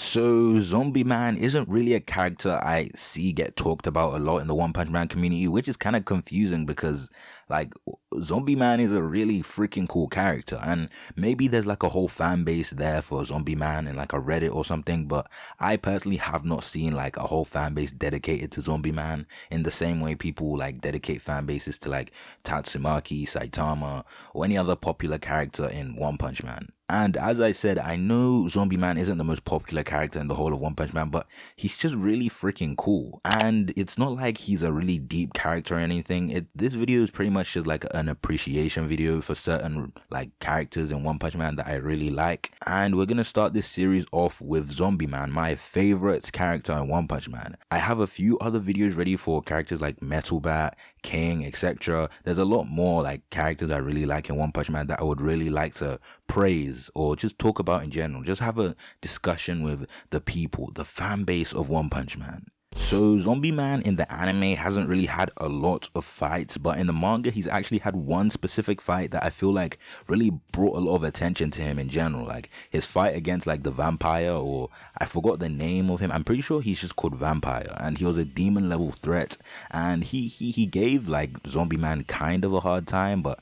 So Zombieman isn't really a character I see get talked about a lot in the One Punch Man community, which is kind of confusing because like Zombieman is a really freaking cool character, and maybe there's like a whole fan base there for Zombieman in like a Reddit or something, but I personally have not seen like a whole fan base dedicated to Zombieman in the same way people like dedicate fan bases to like Tatsumaki, Saitama, or any other popular character in One Punch Man. And as I said, I know Zombieman isn't the most popular character in the whole of One Punch Man, but he's just really freaking cool. And it's not like he's a really deep character or anything. This video is pretty much just like an appreciation video for certain like characters in One Punch Man that I really like. And we're gonna start this series off with Zombieman, my favorite character in One Punch Man. I have a few other videos ready for characters like Metal Bat, King, etc. There's a lot more like characters I really like in One Punch Man that I would really like to praise or just talk about in general. Just have a discussion with the people, the fan base of One Punch Man. So Zombieman in the anime hasn't really had a lot of fights, but in the manga he's actually had one specific fight that I feel like really brought a lot of attention to him in general. Like his fight against like the vampire, or I forgot the name of him. I'm pretty sure he's just called Vampire, and he was a demon level threat, and he gave like Zombieman kind of a hard time, but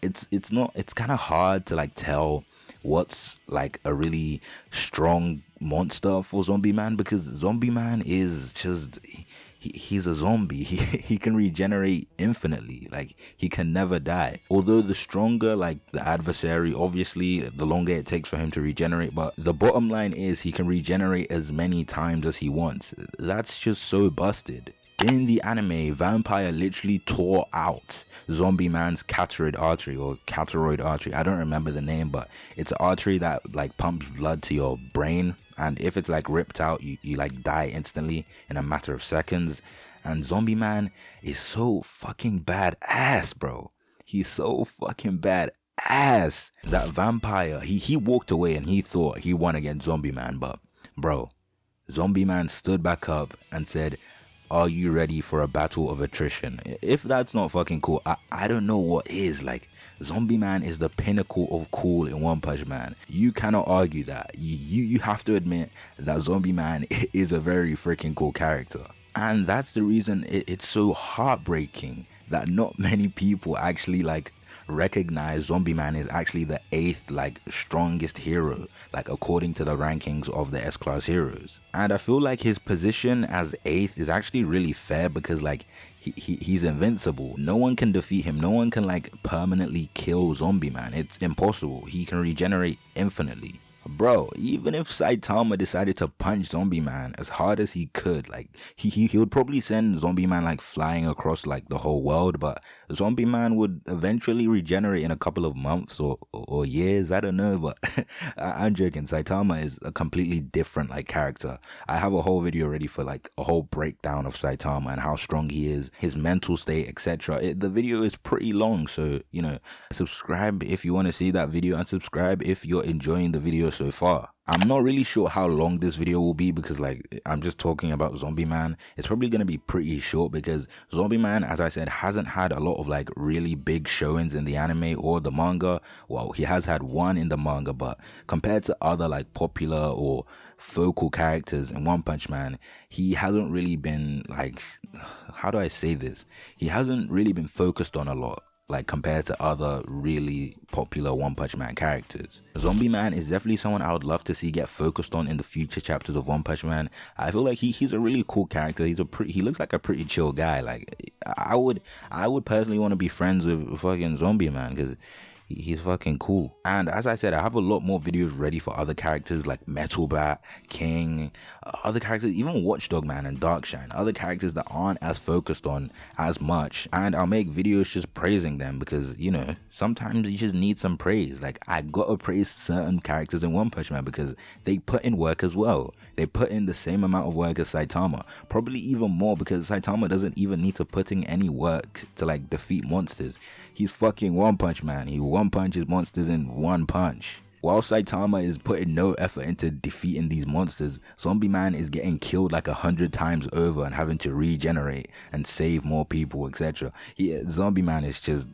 it's kind of hard to like tell what's like a really strong monster for Zombieman, because Zombieman is just he's a zombie. He can regenerate infinitely. Like he can never die, although the stronger like the adversary, obviously the longer it takes for him to regenerate, but the bottom line is he can regenerate as many times as he wants. That's just so busted. In the anime, Vampire literally tore out Zombieman's carotid artery or carotid artery. I don't remember the name, but it's an artery that like pumps blood to your brain, and if it's like ripped out, you like die instantly in a matter of seconds. And Zombieman is so fucking badass, bro. He's so fucking badass. That Vampire, he walked away and he thought he won against Zombieman, but bro, Zombieman stood back up and said, "Are you ready for a battle of attrition?" If that's not fucking cool, I don't know what is. Like, Zombieman is the pinnacle of cool in One Punch Man. You cannot argue that. You have to admit that Zombieman is a very freaking cool character. And that's the reason it's so heartbreaking that not many people actually like recognize Zombieman is actually the 8th like strongest hero, like according to the rankings of the S-class heroes. And I feel like his position as 8th is actually really fair, because like he's invincible. No one can defeat him. No one can like permanently kill Zombieman. It's impossible. He can regenerate infinitely. Bro, even if Saitama decided to punch Zombieman as hard as he could, like he would probably send Zombieman like flying across like the whole world, but Zombieman would eventually regenerate in a couple of months or years. I don't know, but I'm joking. Saitama is a completely different like character. I have a whole video ready for like a whole breakdown of Saitama and how strong he is, his mental state, etc. The video is pretty long, so you know, subscribe if you want to see that video, and subscribe if you're enjoying the video so far. I'm not really sure how long this video will be, because like I'm just talking about Zombieman. It's probably going to be pretty short, because Zombieman, as I said, hasn't had a lot of like really big showings in the anime or the manga. Well, he has had one in the manga, but compared to other like popular or focal characters in One Punch Man, he hasn't really been like, how do I say this? He hasn't really been focused on a lot, like compared to other really popular One Punch Man characters. Zombieman is definitely someone I would love to see get focused on in the future chapters of One Punch Man. I feel like he's a really cool character. He looks like a pretty chill guy. Like I would personally want to be friends with fucking Zombieman, because he's fucking cool. And as I said, I have a lot more videos ready for other characters like Metal Bat, King, other characters, even Watchdog Man and Darkshine, other characters that aren't as focused on as much. And I'll make videos just praising them, because you know, sometimes you just need some praise. Like I gotta praise certain characters in One Punch Man because they put in work as well. They put in the same amount of work as Saitama, probably even more, because Saitama doesn't even need to put in any work to like defeat monsters. He's fucking One Punch Man. He one punches monsters in one punch. While Saitama is putting no effort into defeating these monsters, Zombieman is getting killed like 100 times over and having to regenerate and save more people, etc. Zombieman is just,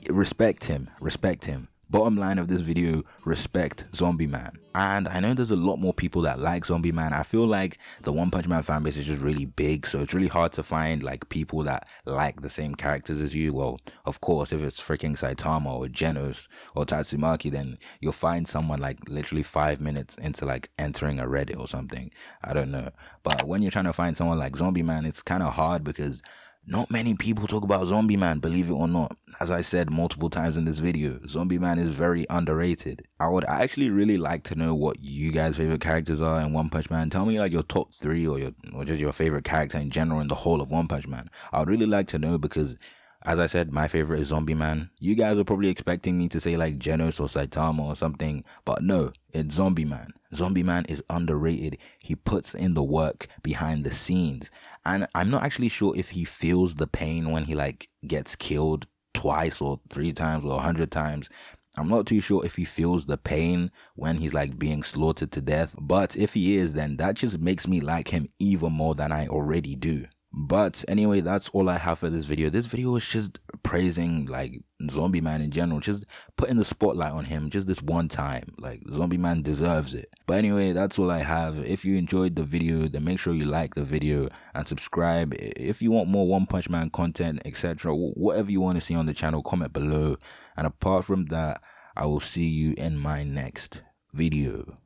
respect him. Bottom line of this video, respect Zombieman. And I know there's a lot more people that like Zombieman. I feel like the One Punch Man fanbase is just really big, so it's really hard to find like people that like the same characters as you. Well, of course, if it's freaking Saitama or Genos or Tatsumaki, then you'll find someone like literally 5 minutes into like entering a Reddit or something. I don't know. But when you're trying to find someone like Zombieman, it's kind of hard because not many people talk about Zombieman, believe it or not. As I said multiple times in this video, Zombieman is very underrated. I would actually really like to know what you guys' favorite characters are in One Punch Man. Tell me like your top 3 or just your favorite character in general in the whole of One Punch Man. I would really like to know because, as I said, my favorite is Zombieman. You guys are probably expecting me to say like Genos or Saitama or something, but no, it's Zombieman. Zombieman is underrated. He puts in the work behind the scenes. And I'm not actually sure if he feels the pain when he like gets killed twice or 3 times or 100 times. I'm not too sure if he feels the pain when he's like being slaughtered to death. But if he is, then that just makes me like him even more than I already do. But anyway, that's all I have for this video. This video is just praising like Zombieman in general, just putting the spotlight on him just this one time. Like Zombieman deserves it. But anyway, that's all I have. If you enjoyed the video, then make sure you like the video and subscribe. If you want more One Punch Man content, etc., whatever you want to see on the channel, comment below. And apart from that, I will see you in my next video.